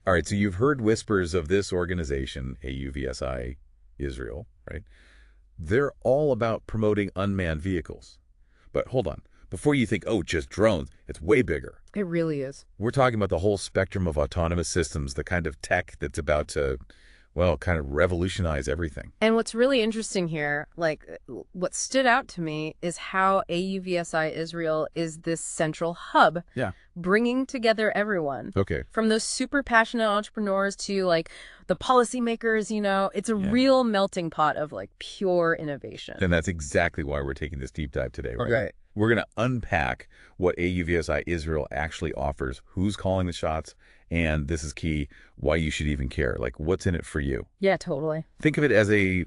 All right, so you've heard whispers of this organization, auvsi Israel, right? They're all about promoting unmanned vehicles. But hold on. Before you think, oh, just drones, it's way bigger. It really is. We're talking about the whole spectrum of autonomous systems, the kind of tech that's about to, well, kind of revolutionize everything. And what's really interesting here, like what stood out to me is how auvsi Israel is this central hub. Yeah. Bringing together everyone. Okay. From those super passionate entrepreneurs to like the policymakers, it's a real melting pot of like pure innovation. And that's exactly why we're taking this deep dive today, right? Right. We're going to unpack what auvsi Israel actually offers, who's calling the shots, and this is key, why you should even care. Like, what's in it for you? Yeah, totally. Think of it as a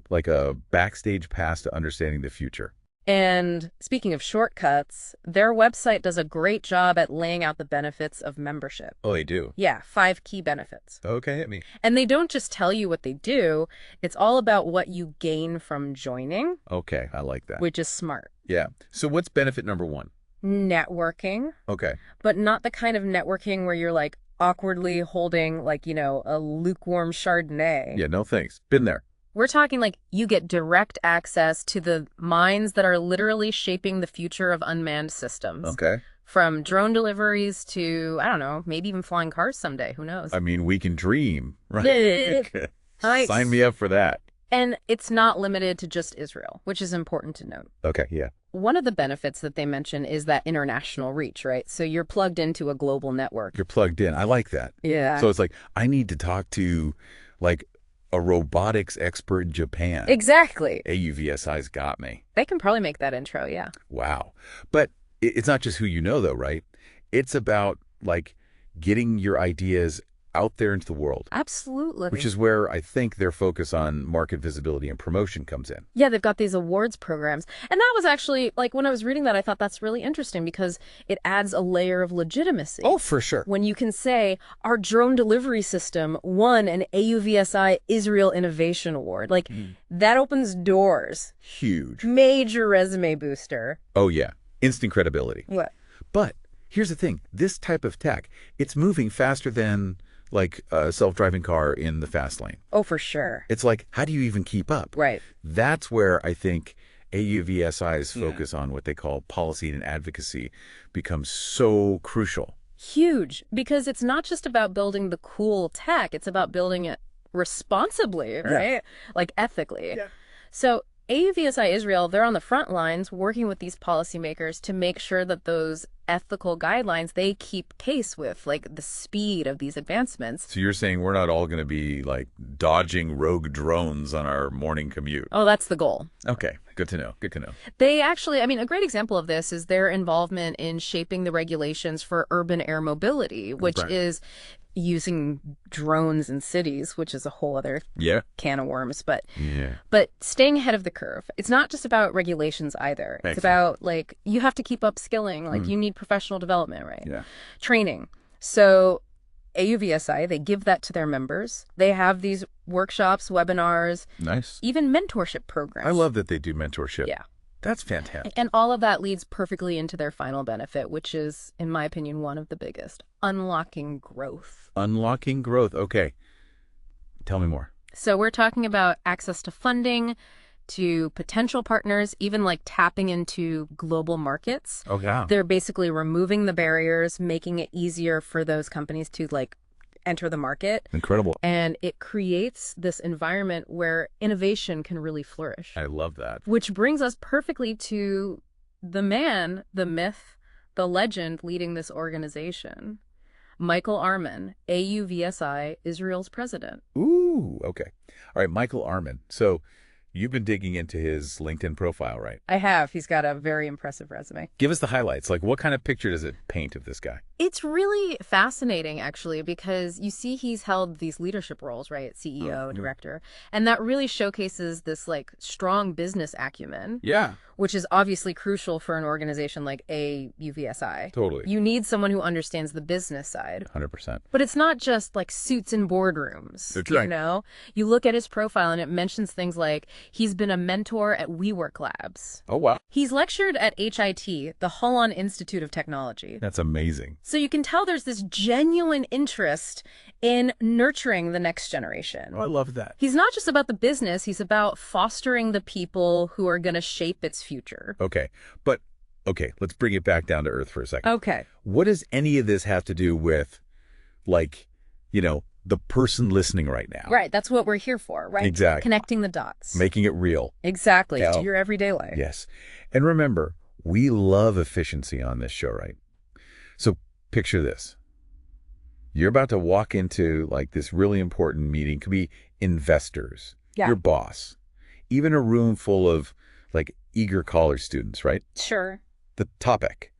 backstage pass to understanding the future. And speaking of shortcuts, their website does a great job at laying out the benefits of membership. Oh, they do? Yeah, 5 key benefits. Okay, hit me. And they don't just tell you what they do. It's all about what you gain from joining. Okay, I like that. Which is smart. Yeah. So what's benefit number 1? Networking. Okay. But not the kind of networking where you're like awkwardly holding like, a lukewarm Chardonnay. Yeah, no thanks. Been there. We're talking like you get direct access to the minds that are literally shaping the future of unmanned systems. Okay. From drone deliveries to, I don't know, maybe even flying cars someday. Who knows? I mean, we can dream, right? Sign me up for that. And it's not limited to just Israel, which is important to note. Okay, yeah. One of the benefits that they mention is that international reach, right? So you're plugged into a global network. You're plugged in. I like that. Yeah. So it's like, I need to talk to, like, a robotics expert in Japan. Exactly. auvsi's got me. They can probably make that intro, yeah. Wow. But it's not just who you know, though, right? It's about, like, getting your ideas out there into the world. Absolutely. Which is where I think their focus on market visibility and promotion comes in. Yeah, they've got these awards programs. And that was actually, like, when I was reading that, I thought that's really interesting because it adds a layer of legitimacy. Oh, for sure. When you can say, our drone delivery system won an auvsi Israel Innovation Award. Like, that opens doors. Huge. Major resume booster. Oh, yeah. Instant credibility. What? But here's the thing. This type of tech, it's moving faster than, like, a self-driving car in the fast lane. Oh, for sure. It's like, how do you even keep up? Right. That's where I think auvsi's focus on what they call policy and advocacy becomes so crucial. Huge. Because it's not just about building the cool tech. It's about building it responsibly, right? Yeah. Like ethically. Yeah. So auvsi Israel, they're on the front lines working with these policymakers to make sure that those ethical guidelines, they keep pace with like the speed of these advancements. So you're saying we're not all going to be like dodging rogue drones on our morning commute? Oh, that's the goal. Okay. Good to know. Good to know. They actually, I mean, a great example of this is their involvement in shaping the regulations for urban air mobility, which is using drones in cities, which is a whole other can of worms. But staying ahead of the curve. It's not just about regulations either. It's about like you have to keep upskilling. Like you need professional development, right? Yeah. Training. So auvsi, they give that to their members. They have these workshops, webinars, Nice. even mentorship programs. I love that they do mentorship. Yeah. That's fantastic. And all of that leads perfectly into their final benefit, which is, in my opinion, one of the biggest. Unlocking growth. Unlocking growth. Okay. Tell me more. So we're talking about access to funding, to potential partners, even like tapping into global markets. Oh, yeah. They're basically removing the barriers, making it easier for those companies to like enter the market. Incredible. And it creates this environment where innovation can really flourish. I love that. Which brings us perfectly to the man, the myth, the legend leading this organization. Michael Arman, auvsi, Israel's president. Ooh, okay. All right, Michael Arman. So you've been digging into his LinkedIn profile, right? I have. He's got a very impressive resume. Give us the highlights. Like, what kind of picture does it paint of this guy? It's really fascinating, actually, because you see he's held these leadership roles, right? CEO, director. And that really showcases this, like, strong business acumen. Yeah. Which is obviously crucial for an organization like auvsi. Totally. You need someone who understands the business side. 100%. But it's not just like suits in boardrooms. That's right. You know? You look at his profile and it mentions things like he's been a mentor at WeWork Labs. Oh, wow. He's lectured at HIT, the Holon Institute of Technology. That's amazing. So you can tell there's this genuine interest in nurturing the next generation. Oh, I love that. He's not just about the business, he's about fostering the people who are going to shape its future. Okay. Let's bring it back down to earth for a second. Okay. What does any of this have to do with, like, the person listening right now? Right. That's what we're here for, right? Exactly. Connecting the dots. Making it real. Exactly. To your everyday life. Yes. And remember, we love efficiency on this show, right? So picture this. You're about to walk into like this really important meeting. Could be investors, your boss, even a room full of like eager college students, right? Sure. The topic,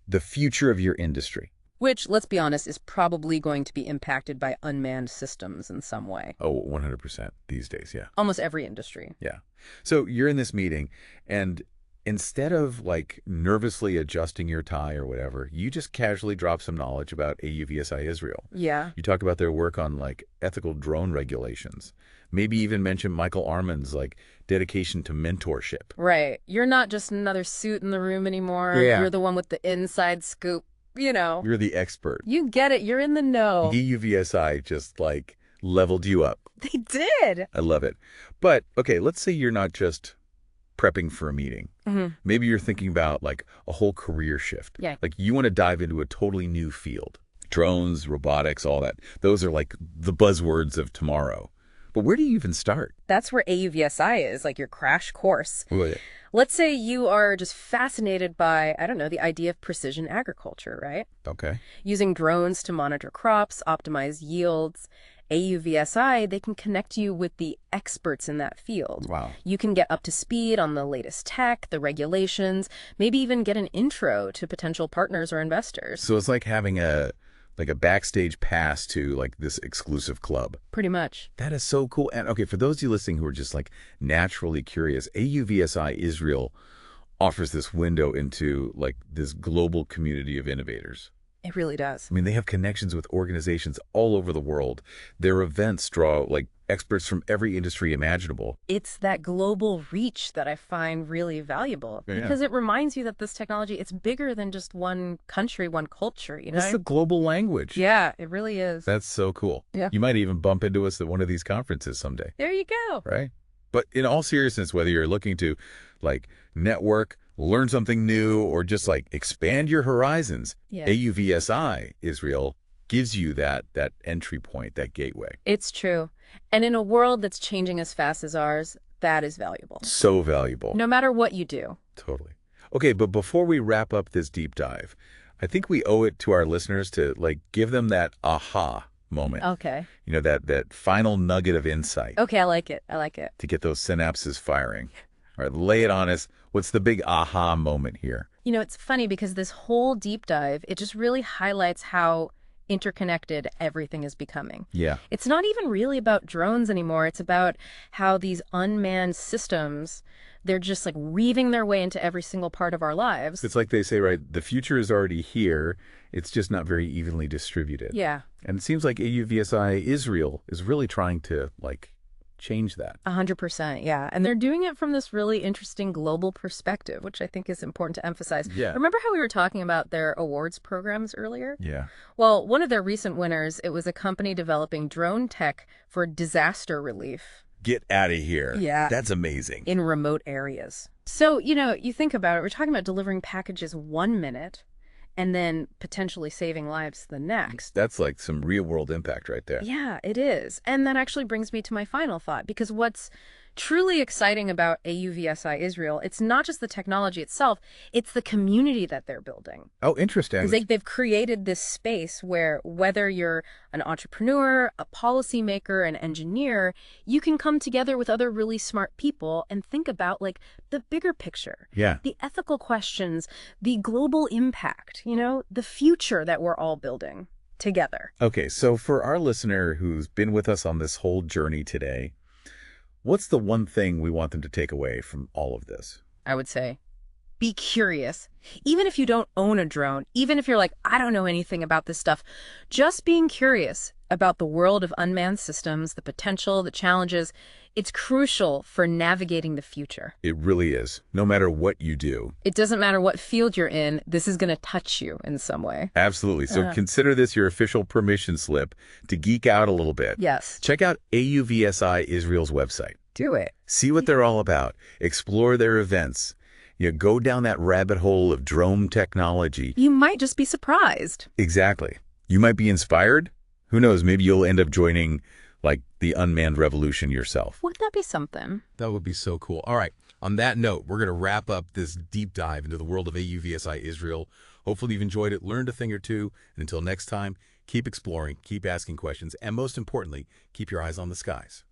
the future of your industry. Which, let's be honest, is probably going to be impacted by unmanned systems in some way. Oh, 100% these days, yeah. Almost every industry. Yeah. So you're in this meeting, and instead of like nervously adjusting your tie or whatever, you just casually drop some knowledge about AUVSI Israel. Yeah. You talk about their work on like ethical drone regulations. Maybe even mention Michael Arman's like dedication to mentorship. Right. You're not just another suit in the room anymore. Yeah. You're the one with the inside scoop. You're the expert. You get it. You're in the know. AUVSI just like leveled you up. They did. I love it. But okay, let's say you're not just prepping for a meeting. Maybe you're thinking about like a whole career shift. Yeah. Like you want to dive into a totally new field. Drones, robotics, all that. Those are like the buzzwords of tomorrow. But where do you even start? That's where AUVSI is, like your crash course. Right. Let's say you are just fascinated by, I don't know, the idea of precision agriculture, right? Okay. Using drones to monitor crops, optimize yields. AUVSI, they can connect you with the experts in that field. Wow. You can get up to speed on the latest tech, the regulations, maybe even get an intro to potential partners or investors. So it's like having a backstage pass to like this exclusive club. Pretty much. That is so cool. And okay, for those of you listening who are just like naturally curious, AUVSI Israel offers this window into like this global community of innovators. It really does. I mean, they have connections with organizations all over the world. Their events draw like experts from every industry imaginable. It's that global reach that I find really valuable because it reminds you that this technology, it's bigger than just one country, one culture, It's a global language. Yeah, it really is. That's so cool. Yeah. You might even bump into us at one of these conferences someday. There you go. Right? But in all seriousness, whether you're looking to like network, learn something new, or just like expand your horizons, AUVSI Israel gives you that entry point, that gateway. It's true. And in a world that's changing as fast as ours, that is valuable. So valuable. No matter what you do. Totally. Okay, but before we wrap up this deep dive, I think we owe it to our listeners to like give them that aha moment. Okay. That final nugget of insight. Okay, I like it. I like it. To get those synapses firing. All right, lay it on us. What's the big aha moment here? It's funny because this whole deep dive, it just really highlights how interconnected everything is becoming. Yeah. It's not even really about drones anymore. It's about how these unmanned systems, they're just like weaving their way into every single part of our lives. It's like they say, right, the future is already here. It's just not very evenly distributed. Yeah. And it seems like AUVSI Israel is really trying to like change that. 100%, yeah. And they're doing it from this really interesting global perspective, which I think is important to emphasize. Yeah. Remember how we were talking about their awards programs earlier? Yeah. Well, one of their recent winners, it was a company developing drone tech for disaster relief. Get out of here. Yeah. That's amazing. In remote areas. So, you think about it, we're talking about delivering packages 1 minute and then potentially saving lives the next. That's like some real world impact right there. Yeah, it is. And that actually brings me to my final thought, because what's truly exciting about AUVSI Israel, it's not just the technology itself, it's the community that they're building. Oh, interesting. Because they've created this space where whether you're an entrepreneur, a policymaker, an engineer, you can come together with other really smart people and think about like the bigger picture. Yeah. The ethical questions, the global impact, the future that we're all building together. Okay, so for our listener who's been with us on this whole journey today, what's the one thing we want them to take away from all of this? I would say, be curious. Even if you don't own a drone, even if you're like, I don't know anything about this stuff, just being curious, about the world of unmanned systems, the potential, the challenges. It's crucial for navigating the future. It really is. No matter what you do. It doesn't matter what field you're in, this is going to touch you in some way. Absolutely. So consider this your official permission slip to geek out a little bit. Yes. Check out AUVSI Israel's website. Do it. See what they're all about. Explore their events. Go down that rabbit hole of drone technology. You might just be surprised. Exactly. You might be inspired. Who knows? Maybe you'll end up joining, like, the unmanned revolution yourself. Wouldn't that be something? That would be so cool. All right. On that note, we're going to wrap up this deep dive into the world of AUVSI Israel. Hopefully you've enjoyed it, learned a thing or two. And until next time, keep exploring, keep asking questions, and most importantly, keep your eyes on the skies.